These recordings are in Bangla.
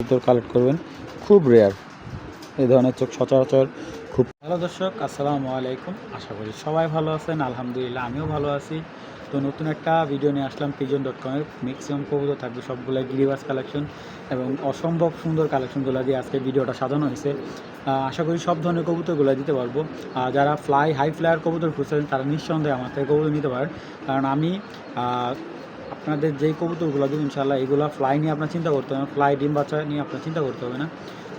কবুতর কালেক্ট করবেন, খুব রেয়ার এই ধরনের চোখ সচরাচর খুব। হ্যালো দর্শক, আসসালামু আলাইকুম। আশা করি সবাই ভালো আছেন, আলহামদুলিল্লাহ আমিও ভালো আছি। তো নতুন একটা ভিডিও নিয়ে আসলাম pigeon.com-এর। ম্যাক্সিমাম কবুতর থাকবে সবগুলো গিরিবাজ কালেকশন এবং অসম্ভব সুন্দর কালেকশনগুলো দিয়ে আজকে ভিডিওটা সাজানো হয়েছে। আশা করি সব ধরনের কবুতরগুলো দিতে পারবো। যারা হাই ফ্লায়ার কবুতর খুঁজছেন তারা নিঃসন্দেহে আমার থেকে কবুতর নিতে পারেন, কারণ আমি আপনাদের যেই কবুতরগুলো দেবেন ইনশাআল্লাহ এগুলো ফ্লাই নিয়ে আপনার চিন্তা করতে হবে না, ফ্লাই ডিম বাচ্চা নিয়ে আপনার চিন্তা করতে হবে না।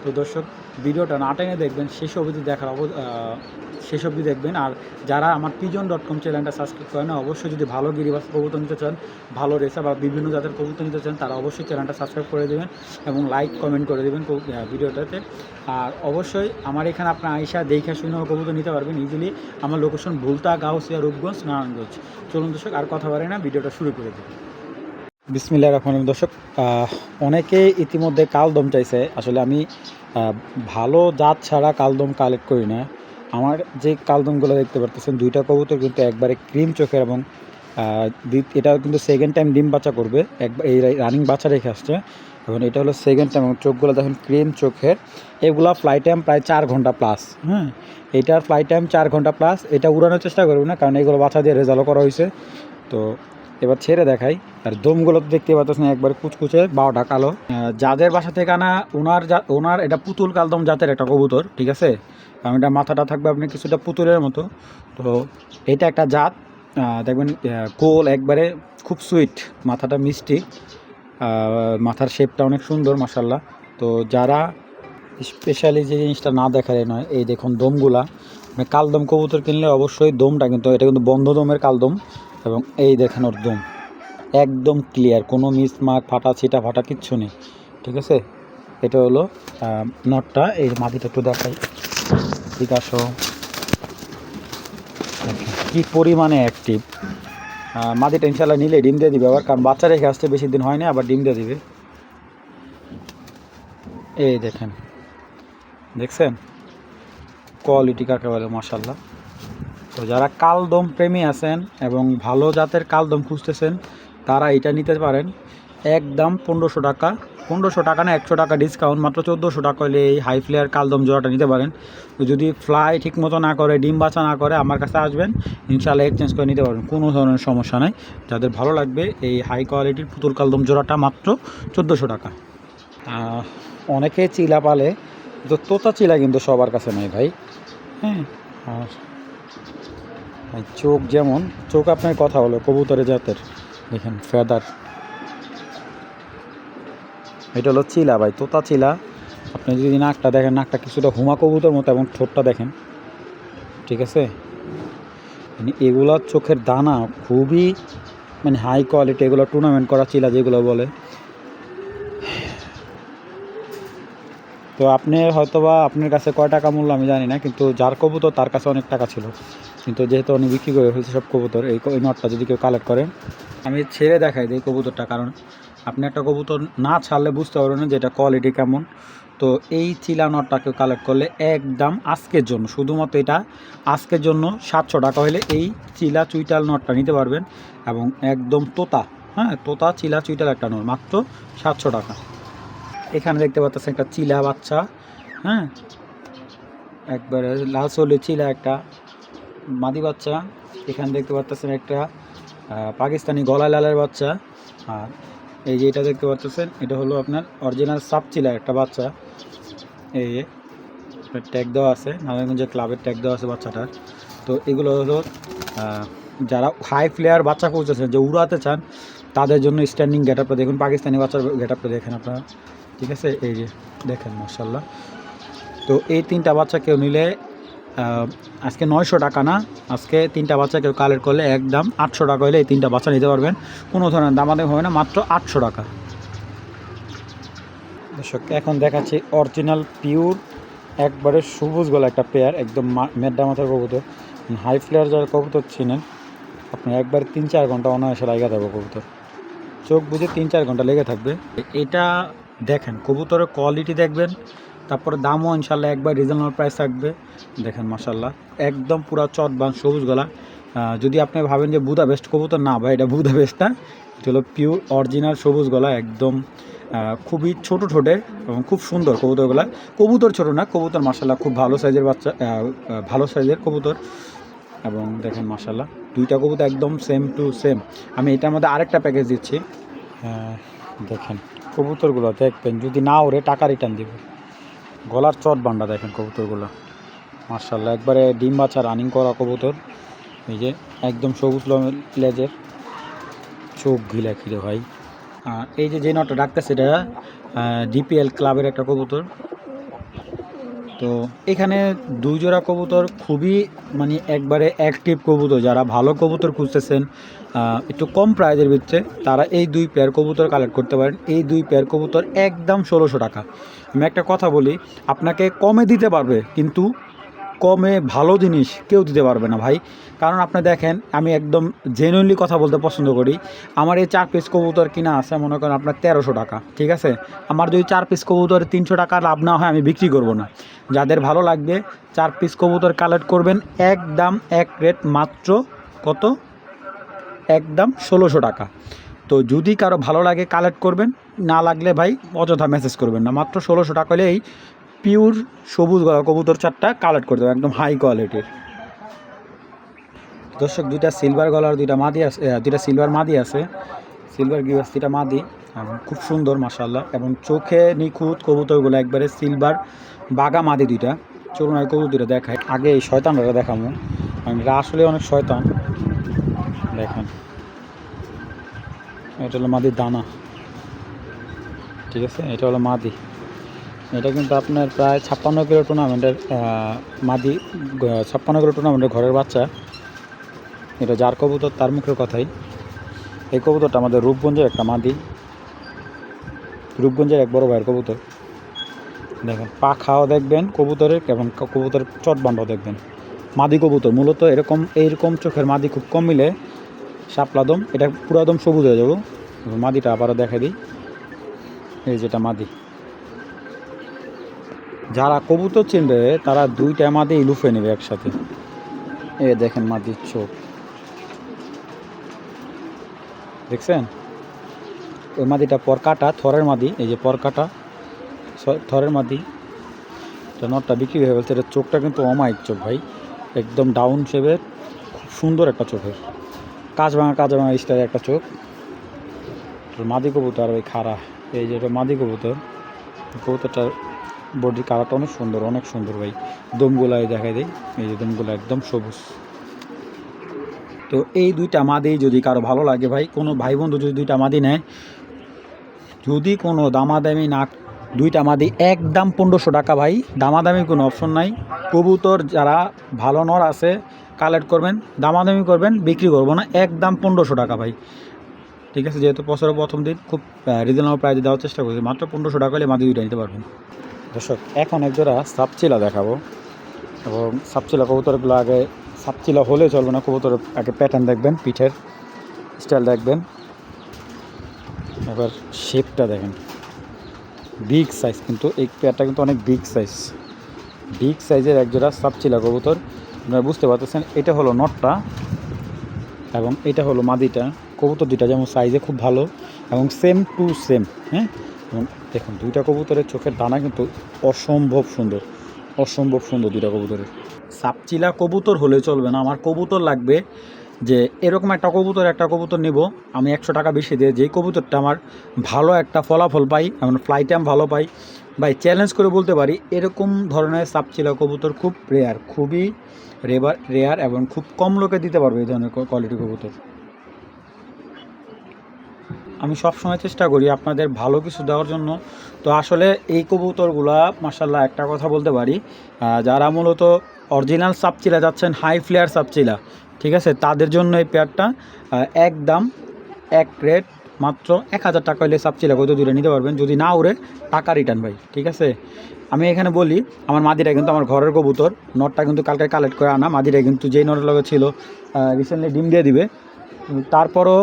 তো দর্শক, ভিডিওটা না টেনে দেখবেন, শেষ অবধি শেষ অবধি দেখবেন। আর যারা আমার pigeon.com চ্যানেলটা সাবস্ক্রাইব করে না, অবশ্যই যদি ভালো গিরিবাজ কবুতর নিতে চান, ভালো রেসা বা বিভিন্ন জাতের কবুতর নিতে চান, তারা অবশ্যই চ্যানেলটা সাবস্ক্রাইব করে দেবেন এবং লাইক কমেন্ট করে দেবেন ভিডিওটাতে। আর অবশ্যই আমার এখানে আপনার আইসা দেখা শুনে কবুতর নিতে পারবেন ইজিলি। আমার লোকেশন ভুলতা, গাউসিয়া, রূপগঞ্জ, নারায়ণগঞ্জ। চলুন দর্শক, আর কথা বাড়ে না, ভিডিওটা শুরু করে দিই। বিসমিল্লাহির রহমানির রহিম। দর্শক, অনেকে ইতিমধ্যে কালদম চাইছে। আসলে আমি ভালো জাত ছাড়া কালদম কালেক্ট করি না। আমার যে কালদমগুলো দেখতে পারতেছেন, দুইটা কবুতর কিন্তু একবারে ক্রিম চোখের এবং এটা কিন্তু সেকেন্ড টাইম ডিম বাচ্চা করবে, একবার এই রানিং বাচ্চা রেখে আসছে এবং এটা হলো সেকেন্ড টাইম। এবং চোখগুলো দেখেন ক্রিম চোখের। এগুলা ফ্লাই টাইম প্রায় 4 ঘন্টা প্লাস। হ্যাঁ, এটার ফ্লাই টাইম 4 ঘন্টা প্লাস। এটা উড়ানোর চেষ্টা করবে না, কারণ এগুলো বাচ্চা দিয়ে রেজাল্ট করা হয়েছে। তো এবার ছেড়ে দেখাই। আর দমগুলো দেখতে পাচ্ছেন একবার কুচকুচে, 12টা কালো। যাদের বাসা থেকে আনা ওনার এটা পুতুল কালদম জাতের একটা কবুতর, ঠিক আছে। কারণ এটা মাথাটা থাকবে আপনি কিছুটা পুতুলের মতো। তো এটা একটা জাত, দেখবেন গোল একবারে, খুব সুইট, মাথাটা মিষ্টি, মাথার শেপটা অনেক সুন্দর মাশাল্লাহ। তো যারা স্পেশালি যে জিনিসটা না দেখালে নয়, এই দেখুন দমগুলা। কালদম কবুতর কিনলে অবশ্যই দমটা, কিন্তু এটা কিন্তু বন্ধ দমের কালদম এবং এই দেখেন ওর দম একদম ক্লিয়ার, কোনো মিসমার্ক, ফাটা ছিটা ফাটা কিচ্ছু নেই, ঠিক আছে। এটা হলো নটটা। এই মাটিটা একটু দেখাই, ঠিক আছে, কী পরিমাণে অ্যাক্টিভ। মাটিটা ইনশাল্লাহ নিলে ডিম দিয়ে দিবে আবার, কারণ বাচ্চা রেখে আসতে বেশি দিন হয় না, আবার ডিম দিয়ে দিবে। এই দেখেন, দেখছেন কোয়ালিটি কাকে বলে, মাশাল্লাহ। তো যারা কালদম প্রেমী আছেন এবং ভালো জাতের কালদম খুঁজতেছেন, তারা এটা নিতে পারেন। একদম 1500 টাকা, 1500 টাকা না, 100 টাকা ডিসকাউন্ট, মাত্র 1400 টাকা হলে এই হাই ফ্লেয়ার কালদম জোড়াটা নিতে পারেন। তো যদি ফ্লাই ঠিক মতো না করে, ডিম বাচ্চা না করে, আমার কাছে আসবেন, ইনশাআল্লাহ এক্সচেঞ্জ করে নিতে পারবেন, কোনো ধরনের সমস্যা নাই। যাদের ভালো লাগবে এই হাই কোয়ালিটির পুতুল কালদম জোড়াটা মাত্র 1400 টাকা। অনেকে চিলা পালে, তো তোতা চিলা কিন্তু সবার কাছে নাই ভাই। হ্যাঁ, আর চোখ যেমন, চোখ আপনার কথা হলো কবুতরের জাতের, দেখেন ফেদার। এটা হলো চিলা ভাই, তোতা চিলা। আপনি যদি নাকটা দেখেন, নাকটা কিছুটা হুমা কবুতর মতো এবং ঠোঁটটা দেখেন, ঠিক আছে। মানে এগুলো চোখের দানা খুবই হাই কোয়ালিটি। এগুলো টুর্নামেন্ট করা চিলা যেগুলো বলে। তো আপনি হয়তোবা আপনার কাছে কয় টাকা মূল্য আমি জানি না, কিন্তু যার কবুতর তার কাছে অনেক টাকা ছিল, কিন্তু যেহেতু উনি বিক্রি করে ফেলছে সব কবুতর। এই নটটা যদি কেউ কালেক্ট করেন, আমি ছেড়ে দেখাই দিই কবুতরটা, কারণ আপনি একটা কবুতর না ছাড়লে বুঝতে পারবেন না যে এটা কোয়ালিটি কেমন। তো এই চিলা নটটা কেউ কালেক্ট করলে একদম আজকের জন্য, শুধুমাত্র এটা আজকের জন্য 700 টাকা হলে এই চিলা চুইটাল নটটা নিতে পারবেন। এবং একদম তোতা, হ্যাঁ, তোতা চিলা চুইটাল একটা নট, মাত্র 700 টাকা। এখানে দেখতে পাচ্ছেন একটা চিলা বাচ্চা, হ্যাঁ, একবারে লাল চলে চিলা একটা মাদি বাচ্চা। এখানে দেখতে পাচ্ছেন একটা পাকিস্তানি গলা লালের বাচ্চা। আর এই যে এটা দেখতে পাচ্ছেন, এটা হলো আপনার অরিজিনাল সাপ চিলা একটা বাচ্চা। এই ট্যাগ দেওয়া আছে, নারায়ণগঞ্জের ক্লাবের ট্যাগ দেওয়া আছে বাচ্চাটার। তো এগুলো হলো যারা হাই ফ্লেয়ার বাচ্চা খুঁজতেছেন, যে উড়াতে চান, তাদের জন্য স্ট্যান্ডিং গেট আপটা দেখুন, পাকিস্তানি বাচ্চার গেট আপটা দেখেন আপনারা, ঠিক আছে। এই যে দেখেন মাশাল্লাহ। তো এই 3টা বাচ্চা কেউ নিলে আজকে 900 টাকা না, আজকে 3টা বাচ্চা কেউ কালেক্ট করলে একদম 800 টাকা হলে এই 3টা বাচ্চা নিতে পারবেন, কোনো ধরনের দামাদামি হবে না, মাত্র 800 টাকা। দর্শক, এখন দেখাচ্ছি অরিজিনাল পিওর একবারে সবুজ গলা একটা পেয়ার, একদম মেড্ডা মাথার কবুতর। হাই ফ্লেয়ার যারা কবুতর চিনেন, আপনার একবার 3-4 ঘন্টা অনায়াসে লাগা থাকবে কবুতর, চোখ বুঝে 3-4 ঘন্টা লেগে থাকবে। এটা দেখেন কবুতরের কোয়ালিটি দেখবেন, তারপরে দামও ইনশাল্লাহ একবার রিজনেবল প্রাইস থাকবে। দেখেন মাশাল্লাহ, একদম পুরো চটবান সবুজ গলা। যদি আপনি ভাবেন যে বুদাপেস্ট কবুতর, না ভাই, এটা বুদাপেস্ট না, এটা হলো পিওর অরিজিনাল সবুজ গলা, একদম খুবই ছোটো ঠোঁটের এবং খুব সুন্দর কবুতরগুলা। কবুতর ছোটো না, কবুতর মাশাল্লাহ খুব ভালো সাইজের বাচ্চা, ভালো সাইজের কবুতর। এবং দেখেন মাশাল্লাহ দুইটা কবুতর একদম সেম টু সেম। আমি এটার মধ্যে আরেকটা প্যাকেজ দিচ্ছি, দেখেন কবুতরগুলো দেখবেন, যদি না ওরে টাকা রিটার্ন দিব। গলার চট বান্ডা দেখেন কবুতরগুলো মাশাল্লাহ, একবারে ডিম বাচ্চা রানিং করা কবুতর। এই যে একদম সবুজ লেজের, চোখ ঘিলা খিরে ভাই। এই যে নটটা ডাকতেছে এটা ডিপিএল ক্লাবের একটা কবুতর। তো এখানে দুই জোড়া কবুতর খুবই মানে একবারে অ্যাক্টিভ কবুতর। যারা ভালো কবুতর খুঁজতেছেন একটু কম প্রাইজের ভিতরে, তারা এই দুই পেয়ার কবুতর কালেক্ট করতে পারেন। এই দুই পেয়ার কবুতর একদম 1600 টাকা। আমি একটা কথা বলি, আপনাকে কমে দিতে পারবে, কিন্তু কমে ভালো জিনিস কেউ দিতে পারবে না ভাই। কারণ আপনি দেখেন, আমি একদম জেনুইনলি কথা বলতে পছন্দ করি। আমার এই 4 পিস কবুতর কিনা আছে মনে করেন আপনার 1300 টাকা, ঠিক আছে। আমার যদি 4 পিস কবুতর 300 টাকা লাভ না হয়, আমি বিক্রি করব না। যাদের ভালো লাগবে 4 পিস কবুতর কালেক্ট করবেন, একদম এক রেট, মাত্র কত, একদম 1600 টাকা। তো যদি কারো ভালো লাগে কালেক্ট করবেন, না লাগলে ভাই অযথা মেসেজ করবেন না। মাত্র 1600 টাকা হলে এই পিওর সবুজ গলা কবুতর 4টা কালেক্ট করতে হবে, একদম হাই কোয়ালিটির। দর্শক, দুইটা সিলভার গলার দুইটা মাদি আছে, দুইটা সিলভার মাদি আছে, সিলভার গিউএসটিটা মাদি, এবং খুব সুন্দর মাশাআল্লাহ, এবং চোখে নিখুঁত কবুতরগুলো একবারে সিলভার বাগা মাদি দুইটা। চলুন আর কবুতর দুইটা দেখায়। আগে এই শয়তানটা দেখাবো, কারণ এটা আসলে অনেক শয়তান। দেখেন, এটা হলো মাদির দানা, ঠিক আছে, এটা হলো মাদি। এটা কিন্তু আপনার প্রায় 56 কিলো টুর্নামেন্টের মাদি, 56 কিলো টুর্নামেন্টের ঘরের বাচ্চা। এটা যার কবুতর তার মুখের কথাই। এই কবুতরটা আমাদের রূপগঞ্জের একটা মাদি, রূপগঞ্জের এক বড় ভাইয়ের কবুতর। দেখেন পাখাও দেখবেন কবুতরের, এবং কবুতরের চটবান্ডাও দেখবেন। মাদি কবুতর মূলত এইরকম চোখের মাদি খুব কম মিলে, শাপলাদম, এটা পুরাদম সবুজ হয়ে যাবো। মাদিটা আবারও দেখা দিই, এই যেটা মাদি। যারা কবুতর চিনবে তারা দুইটা মাদি লুফে নেবে একসাথে। এ দেখেন মাদির চোখ, দেখছেন? ওই মাদিটা পরকাটা, থরের মাদি, এই যে পরকাটা থরের মাদি। এটা নটটা বিক্রি হয়ে গেছে। এটা চোখটা কিন্তু অমায়িক চোখ ভাই, একদম ডাউন শেপের, খুব সুন্দর একটা চোখের, কাজ ভাঙা স্টাইলের একটা চোখ। মাদি কবুতর আর ওই খাড়া, এই যে এটা মাদি কবুতর। কবুতরটার বডির কালারটা অনেক সুন্দর, অনেক সুন্দর ভাই। দমগুলাই দেখাই দিই, এই যে দমগুলা একদম সবুজ। তো এই দুইটা মাদি যদি কারো ভালো লাগে ভাই, কোনো ভাই বন্ধু যদি দুইটা মাদি নেয়, যদি কোনো দামাদামি না, দুইটা মাদি একদম 1500 টাকা ভাই, দামাদামি কোনো অপশন নাই। কবুতর যারা ভালো নর আছে কালেক্ট করবেন, দামাদামি করবেন, বিক্রি করবো না, একদম 1500 টাকা ভাই, ঠিক আছে। যেহেতু বছরের প্রথম দিন খুব রিজনেবল প্রাইসে দেওয়ার চেষ্টা করছি, মাত্র 1500 টাকা হলে মাদি দুইটা নিতে পারবেন। দর্শক, এখন একজোড়া সাপচিলা দেখাবো, এবং সাপচিলা কবুতরগুলো আগে, সাপচিলা হলে চলবে না, কবুতরের আগে প্যাটার্ন দেখবেন, পিঠের স্টাইল দেখবেন, এবার শেপটা দেখেন, বিগ সাইজ কিন্তু এই পেয়ারটা কিন্তু অনেক বিগ সাইজের একজোড়া সাপচিলা কবুতর। আপনারা বুঝতে পারতেছেন, এটা হলো নটটা এবং এটা হলো মাদিটা। কবুতর দুইটা যেমন সাইজে খুব ভালো এবং সেম টু সেম, হ্যাঁ। এবং দেখুন দুইটা কবুতরের চোখের দানা কিন্তু অসম্ভব সুন্দর দুইটা কবুতরের। সাপচিলা কবুতর হলে চলবে না, আমার কবুতর লাগবে যে এরকম একটা কবুতর নিব আমি 100 টাকা বেশি দিয়ে, যেই কবুতরটা আমার ভালো একটা ফলাফল পাই, এমন ফ্লাই টাইম ভালো পাই ভাই, চ্যালেঞ্জ করে বলতে পারি এরকম ধরনের সাপচিলা কবুতর খুব রেয়ার, খুবই রেয়ার, এবং খুব কম লোকে দিতে পারবে এই ধরনের কোয়ালিটি কবুতর। আমি সবসময় চেষ্টা করি আপনাদের ভালো কিছু দেওয়ার জন্য। তো আসলে এই কবুতরগুলা মাশাআল্লাহ একটা কথা বলতে পারি, যারা মূলত অরিজিনাল সাপচিলা যাচ্ছেন, হাই ফ্লেয়ার সাপচিলা, ঠিক আছে, তাদের জন্য এই পেয়ারটা একদম এক রেট, মাত্র 1000 টাকা হলে সাপচিলা কত দূরে নিতে পারবেন। যদি না উড়ে টাকা রিটার্ন ভাই, ঠিক আছে। আমি এখানে বলি, আমার মাদিটা কিন্তু আমার ঘরের কবুতর, নটটা কিন্তু কালকে কালেক্ট করে আনা। মাদিটা কিন্তু যেই নটের লগে ছিল রিসেন্টলি ডিম দিয়ে দিবে, তারপরও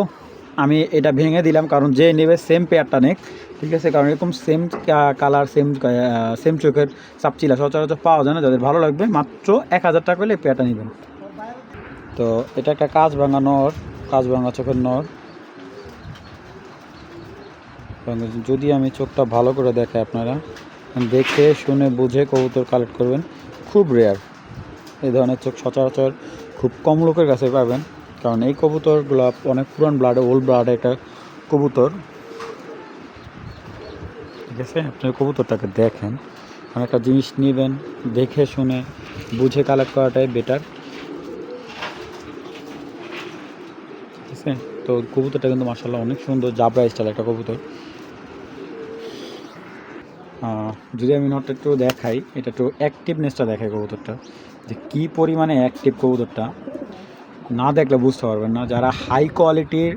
আমি এটা ভেঙে দিলাম, কারণ যে নেবে সেম পেয়ারটা নেক, ঠিক আছে। কারণ এরকম সেম কালার, সেম চোখের সাপচিলা সচরাচর পাওয়া যায় না। যাদের ভালো লাগবে মাত্র 1000 টাকা হলে পেয়ারটা নেবেন। তো এটা একটা কাজ ভাঙা চোখের নর, এবং যদি আমি চোখটা ভালো করে দেখাই, আপনারা দেখে শুনে বুঝে কবুতর কালেক্ট করবেন। খুব রেয়ার এই ধরনের চোখ, সচরাচর খুব কম লোকের কাছে পাবেন, কারণ এই কবুতরগুলো অনেক পুরান ব্লাডে, ওল্ড ব্লাডে একটা কবুতর। ঠিক আছে, আপনার কবুতরটাকে দেখেন, একটা জিনিস নেবেন দেখে শুনে বুঝে কালেক্ট করাটাই বেটার। ঠিক আছে, তো কবুতরটা কিন্তু মাশাআল্লাহ অনেক সুন্দর, জাবরা স্টাইল একটা কবুতর। যদি আমি নটটা একটু দেখাই, এটা একটু অ্যাক্টিভনেসটা দেখাই কবুতরটা, যে কী পরিমাণে অ্যাক্টিভ কবুতরটা, না দেখলে বুঝতে পারবেন না। যারা হাই কোয়ালিটির,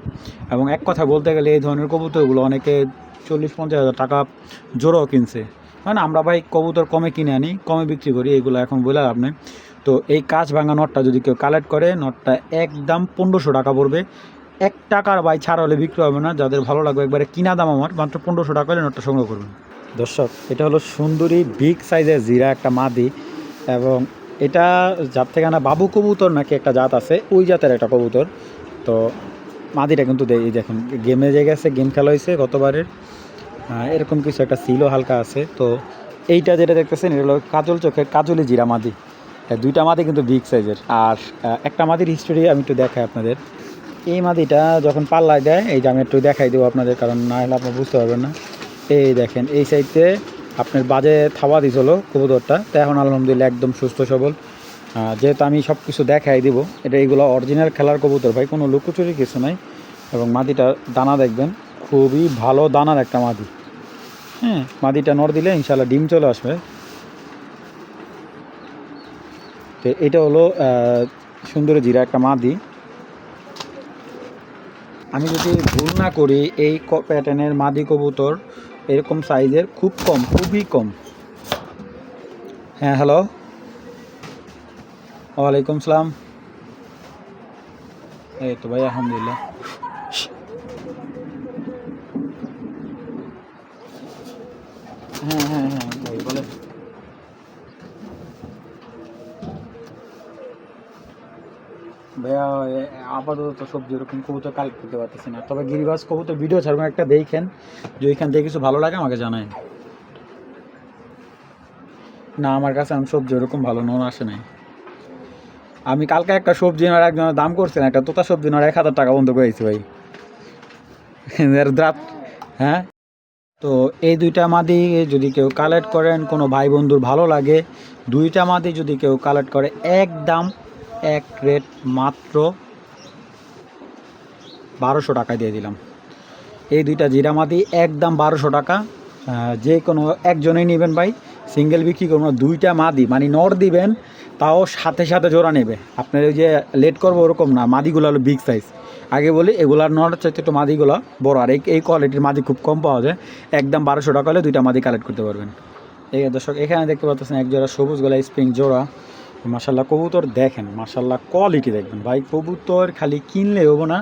এবং এক কথা বলতে গেলে এই ধরনের কবুতরগুলো অনেকে 40-50 হাজার টাকা জোড়াও কিনছে। মানে আমরা ভাই কবুতর কমে কিনে আনি, কমে বিক্রি করি, এগুলো এখন বলে আপনি। তো এই কাঁচ ভাঙা নটটা যদি কেউ কালেক্ট করে, নটটা একদম 1500 টাকা পড়বে। 1 টাকার বাই ছাড় হলে বিক্রি হবে না। যাদের ভালো লাগবে একবারে কিনা দাম আমার মাত্র 1500 টাকা হলে নটটা সংগ্রহ করবেন। দর্শক, এটা হলো সুন্দরী বিগ সাইজের জিরা একটা মাদি, এবং এটা জাত থেকে না বাবু কবুতর নাকি একটা জাত আছে, ওই জাতের একটা কবুতর। তো মাদিটা কিন্তু দেখুন গেমে যে গেছে, গেম খেলা হয়েছে গতবারের, এরকম কিছু একটা ছিল হালকা আছে। তো এইটা যেটা দেখতেছেন, এটা হলো কাজল চোখের কাজলি জিরা মাদি। দুইটা মাদি কিন্তু বিগ সাইজের। আর একটা মাদির হিস্টোরি আমি একটু দেখাই আপনাদের। এই মাদিটা যখন পাল্লায় দেয়, এই যে আমি একটু দেখাই দেবো আপনাদের, কারণ না হলে আপনারা বুঝতে পারবেন না। এই দেখেন, এই সাইডে আপনার বাজে থাবা দিছিল কবুতরটা, তো এখন আলহামদুলিল্লাহ একদম সুস্থ সবল। যেহেতু আমি সব কিছু দেখাই দিব, এটা এইগুলো অরিজিনাল খেলার কবুতর ভাই, কোনো লুকোচুরি কিছু নাই। এবং মাদিটা দানা দেখবেন, খুবই ভালো দানার একটা মাদি। হ্যাঁ, মাদিটা নড় দিলে ইনশাল্লাহ ডিম চলে আসবে। তো এটা হলো সুন্দরী জিরা একটা মাদি। আমি যদি ভুল না করি, এই প্যাটার্নের মাদি কবুতর এরকম সাইজের খুব কম, খুবই কম। হ্যাঁ, হ্যালো, ওয়ালাইকুম সালাম। এই তো ভাই আলহামদুলিল্লাহ। হ্যাঁ হ্যাঁ হ্যাঁ ভাই বলেন। ভাইয়া আপাতত তো সবজি ওরকম কবুতর কালেক্ট করতে পারতেছি না, তবে গিরিবাজ কবুতর ভিডিও ছাড়বেন একটা, দেখেন যে ওইখান থেকে কিছু ভালো লাগে আমাকে জানায়। না, আমার কাছে আমি সবজি ওরকম ভালো নন আসে নাই। আমি কালকে একটা সবজি নেওয়ার একজনের দাম করছিলাম, একটা তোতা সবজি নেওয়ার 1000 টাকা বন্ধ করেছি ভাই। হ্যাঁ, তো এই দুইটা মাদি যদি কেউ কালেক্ট করেন, কোনো ভাই বন্ধুর ভালো লাগে, দুইটা মাদি যদি কেউ কালেক্ট করে, একদম এক রেট মাত্র 1200 টাকা দিয়ে দিলাম। এই দুইটা জিরা মাদি একদম 1200 টাকা। যে কোনো একজনেই নেবেন ভাই, সিঙ্গেল বিক্রি করবো না। দুইটা মাদি মানে নর দিবেন, তাও সাথে সাথে জোড়া নেবে। আপনার ওই যে লেট করবো ওরকম না, মাদিগুলো হলো বিগ সাইজ। আগে বলি, এগুলার নর চাইতে একটু মাদিগুলো বড়, আর এই কোয়ালিটির মাদি খুব কম পাওয়া যায়। একদম 1200 টাকা হলে দুইটা মাদি কালেক্ট করতে পারবেন। এই দর্শক, এখানে দেখতে পাচ্ছেন এক জোড়া সবুজ গলা স্প্রিং জোড়া। মাশাল্লাহ কবুতর দেখেন, মাশাল্লাহ কোয়ালিটি দেখবেন ভাই। কবুতর খালি কিনলে হবো না,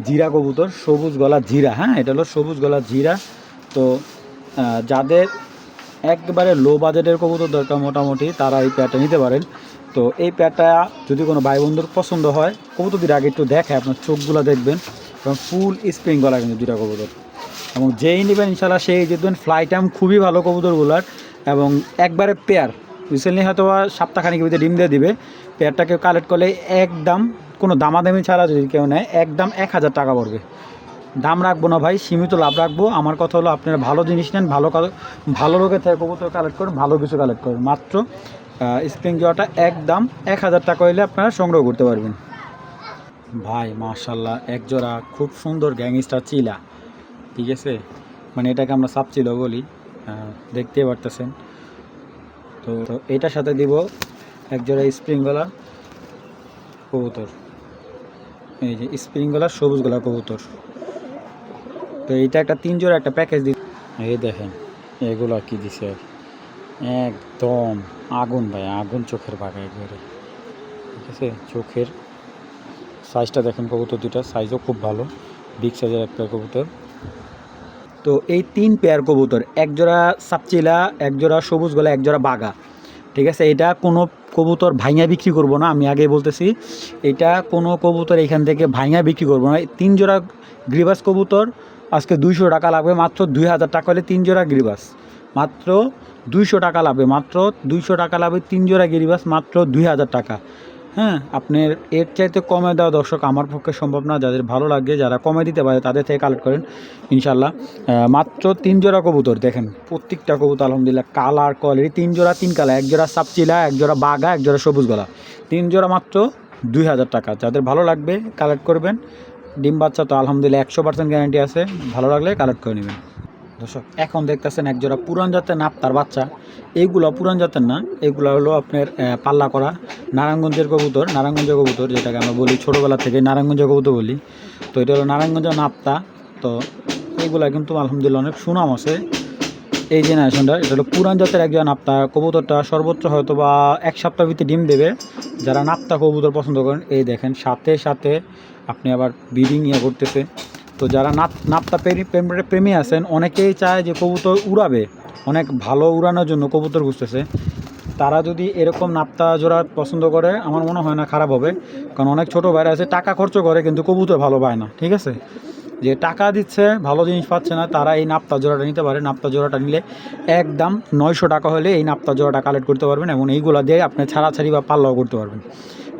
জিরা কবুতর, সবুজ গলা জিরা। হ্যাঁ, এটা হলো সবুজ গলা জিরা। তো যাদের একবারে লো বাজেটের কবুতর দরকার মোটামুটি, তারা এই প্যাডটা নিতে পারেন। তো এই প্যাডটা যদি কোনো ভাই বন্ধুর পছন্দ হয়, কবুতরদের আগে একটু দেখে আপনার চোখগুলো দেখবেন, এবং ফুল স্প্রিং গলা কিন্তু দুটা কবুতর। এবং যেই নেবেন ইনশাল্লাহ সেই জিতবেন। ফ্লাই টাইম খুবই ভালো কবুতরগুলার, এবং একবারে পেয়ার রিসেন্টলি হয়তো সপ্তাহখানিকের ভিতরে ডিম দিয়ে দিবে। পেয়ারটাকে কালেক্ট করলে একদম কোনো দামাদামি ছাড়া যদি কেউ নেয়, একদম 1000 টাকা পড়বে। দাম রাখবো না ভাই, সীমিত লাভ রাখবো। আমার কথা হলো, আপনারা ভালো জিনিস নেন, ভালো লোকের থেকে কবুতর কালেক্ট করেন, ভালো কিছু কালেক্ট করেন। মাত্র স্প্রিং জোয়াটা একদম 1000 টাকা হইলে আপনারা সংগ্রহ করতে পারবেন। ভাই মাশাল্লাহ, এক জোড়া খুব সুন্দর গ্যাংস্টার চিলা। ঠিক আছে, মানে এটাকে আমরা সাপ চিলা বলি, দেখতেই পারতেছেন। তো এটার সাথে দিব এক জোড়া স্প্রিং গলা কবুতর, এই যে স্প্রিং গলা সবুজ গলা কবুতর। তো এইটা একটা 3 জোড়া একটা প্যাকেজ দিই। এই দেখেন এগুলো কি দিছে, একদম আগুন ভাই, আগুন চোখের বাঘা একবারে। ঠিক আছে, চোখের সাইজটা দেখেন, কবুতর দুটা সাইজও খুব ভালো, বিগ সাইজের একটা কবুতর। তো এই 3 পেয়ার কবুতর, এক জোড়া সাপচিলা, এক জোড়া সবুজ গলা, এক জোড়া বাঘা। ঠিক আছে, এটা কোনো কবুতর ভাইঙা বিক্রি করব না, আমি আগেই বলতেছি। এটা কোনো কবুতর এখান থেকে ভাইঙা বিক্রি করব না। 3 জোড়া গ্রিবাস কবুতর আজকে 200 টাকা লাগবে, মাত্র 2000 টাকা হলে 3 জোড়া গিরিবাস, মাত্র 200 টাকা লাগবে, মাত্র 200 টাকা লাগবে 3 জোড়া গিরিবাস, মাত্র 2000 টাকা। হ্যাঁ, আপনার এর চাইতে কমে দেওয়া দর্শক আমার পক্ষে সম্ভব না। যাদের ভালো লাগে, যারা কমে দিতে পারে তাদের থেকে কালেক্ট করেন ইনশাল্লাহ। মাত্র 3 জোড়া কবুতর, দেখেন প্রত্যেকটা কবুতর আলহামদুলিল্লাহ কালার কোয়ালিটি, 3 জোড়া 3 কালার, 1 জোড়া সাপচিলা, 1 জোড়া বাঘা, 1 জোড়া সবুজ গলা, 3 জোড়া মাত্র 2000 টাকা। যাদের ভালো লাগবে কালেক্ট করবেন। ডিম বাচ্চা তো আলহামদুলিল্লাহ 100% গ্যারান্টি আছে, ভালো লাগলে কালেক্ট করে নেবেন। দর্শক এখন দেখতেছেন এক জোড়া পুরান জাতের নাপ্তার বাচ্চা। এইগুলো পুরান জাতের না, এগুলো হলো আপনার পাল্লা করা নারায়ণগঞ্জের কবুতর, নারায়ণগঞ্জের কবুতর যেটাকে আমরা বলি ছোটোবেলা থেকে নারায়ণগঞ্জের কবুতর বলি। তো এটা হলো নারায়ণগঞ্জের নাপ্তা। তো এইগুলা কিন্তু আলহামদুলিল্লাহ অনেক সুনাম আছে এই জেনারেশনটা। এটা হলো পুরান জাতের একজন নাপ্তা কবুতরটা, সর্বোচ্চ হয়তো বা 1 সপ্তাহ ভিতরে ডিম দেবে। যারা নাপ্তা কবুতর পছন্দ করেন, এই দেখেন সাথে সাথে আপনি আবার ব্রিডিং করতেছে। তো যারা নাপ্তা প্রেমী আছেন, অনেকেই চায় যে কবুতর উড়াবে, অনেক ভালো উড়ানোর জন্য কবুতর খুঁজতেছে। তারা যদি এরকম নাপ্তা জোড়া পছন্দ করে, আমার মনে হয় না খারাপ হবে। কারণ অনেক ছোটো ভাইরা আছে টাকা খরচ করে কিন্তু কবুতর ভালো পায় না, ঠিক আছে। যে টাকা দিচ্ছে ভালো জিনিস পাচ্ছে না, তারা এই নাপ্তা জোড়াটা নিতে পারে। নাপ্তা জোড়াটা নিলে একদম 900 টাকা হলে এই নাপ্তা জোড়াটা কালেক্ট করতে পারবেন, এবং এইগুলা দিয়ে আপনি ছাড়াছাড়ি বা পাল্লাও করতে পারবেন।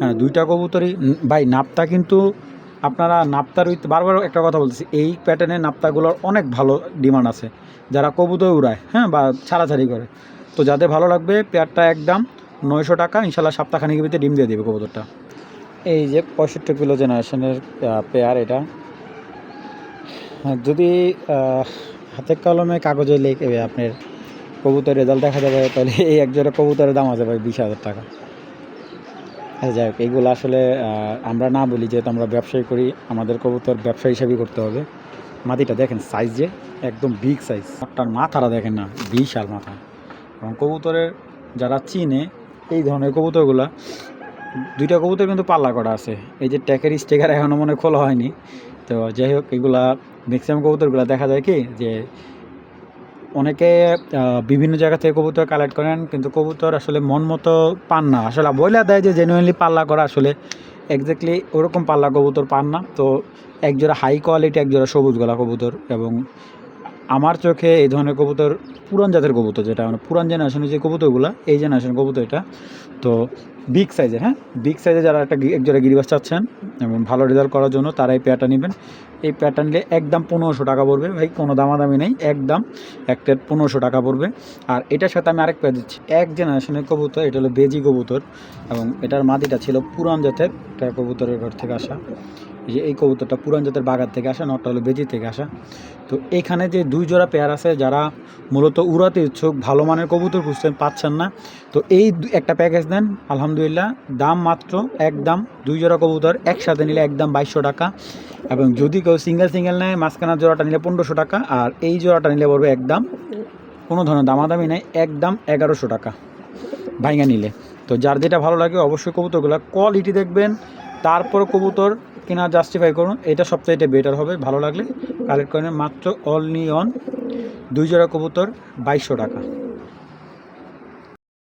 হ্যাঁ, 2টা কবুতরই ভাই নাপ্তা কিন্তু আপনারা নাপ্তার বারবার একটা কথা বলতেছি, এই প্যাটার্নের নাপ্তাগুলোর অনেক ভালো ডিমান্ড আছে যারা কবুতর উড়ায়, হ্যাঁ, বা ছাড়াছাড়ি করে। তো যাদের ভালো লাগবে পেয়ারটা একদম 900 টাকা, ইনশাল্লাহ সপ্তাহখানিকের ভিতরে ডিম দিয়ে দেবে কবুতরটা। এই যে 65 কিলো জেনারেশনের পেয়ার এটা। যদি হাতে কলমে কাগজে লিখে আপনার কবুতরের রেজাল্ট দেখা যাবে, তাহলে এই এক জোড়া কবুতরের দাম আছে ভাই 20,000 টাকা। আচ্ছা যাই হোক, এইগুলো আসলে আমরা না বলি, যেহেতু আমরা ব্যবসায়ী করি, আমাদের কবুতর ব্যবসা হিসাবেই করতে হবে। মাটিটা দেখেন সাইজ যে একদম বিগ সাইজ, আপনার মাথাটা দেখেন না, বিশাল মাথা। এবং কবুতরের যারা চিনে এই ধরনের কবুতরগুলা, 2টা কবুতর কিন্তু পাল্লা করা আছে। এই যে ট্যাকের স্টিকার এখনও মনে খোলা হয়নি। তো যাই হোক, এগুলা ম্যাক্সিমাম কবুতরগুলো দেখা যায় কি যে অনেকে বিভিন্ন জায়গা থেকে কবুতর কালেক্ট করেন, কিন্তু কবুতর আসলে মন মতো পান না। আসলে বইলা দেয় যে জেনুইনলি পাল্লা করা, আসলে এক্স্যাক্টলি ওরকম পাল্লা কবুতর পান না। তো একজোড়া হাই কোয়ালিটি, একজোড়া সবুজ গলা কবুতর, এবং আমার চোখে এই ধরনের কবুতর পুরান জাতের কবুতর, যেটা মানে পুরান জেনারেশনের যে কবুতরগুলো, এই জেনারেশনের কবুতর এটা। তো বিগ সাইজের, হ্যাঁ, বিগ সাইজে যারা একজোড়া গিরিবাস চাচ্ছেন এবং ভালো রেজাল্ট করার জন্য, তারা এই পেয়ারটা নেবেন। এই পেয়ারটা নিলে একদম 1500 টাকা পড়বে ভাই, কোনো দামাদামি নেই, একদম একটা 1500 টাকা পড়বে। আর এটার সাথে আমি আরেক পেয়ার দিচ্ছি, এক জেনারেশনের কবুতর, এটা হলো বেজি কবুতর, এবং এটার মাদিটা ছিল পুরান জাতের একটা কবুতরের ঘর থেকে আসা। এই যে এই কবুতরটা পুরান জাতের বাগার থেকে আসা, নটটা হলো বেজি থেকে আসা। তো এখানে যে 2 জোড়া পেয়ার আছে, যারা মূলত উড়াতে ইচ্ছুক, ভালো মানের কবুতর খুঁজছেন, পাচ্ছেন না, তো এই একটা প্যাকেজ নেন আলহামদুলিল্লাহ। দাম মাত্র একদম 2 জোড়া কবুতর একসাথে নিলে একদম 2200 টাকা, এবং যদি কেউ সিঙ্গেল নেয়, মাঝখানের জোড়াটা নিলে 1500 টাকা, আর এই জোড়াটা নিলে পড়বে একদম, কোনো ধরনের দামাদামি নেই, একদম 1100 টাকা ভাইঙ্গা নিলে। তো যার যেটা ভালো লাগে অবশ্যই কবুতরগুলো কোয়ালিটি দেখবেন, তারপর কবুতর কেনা জাস্টিফাই করুন, এটা সবচাইতে বেটার হবে। ভালো লাগলে কালেক্ট করেন, মাত্র অনলি অন 2 জোড়া কবুতর 2200 টাকা।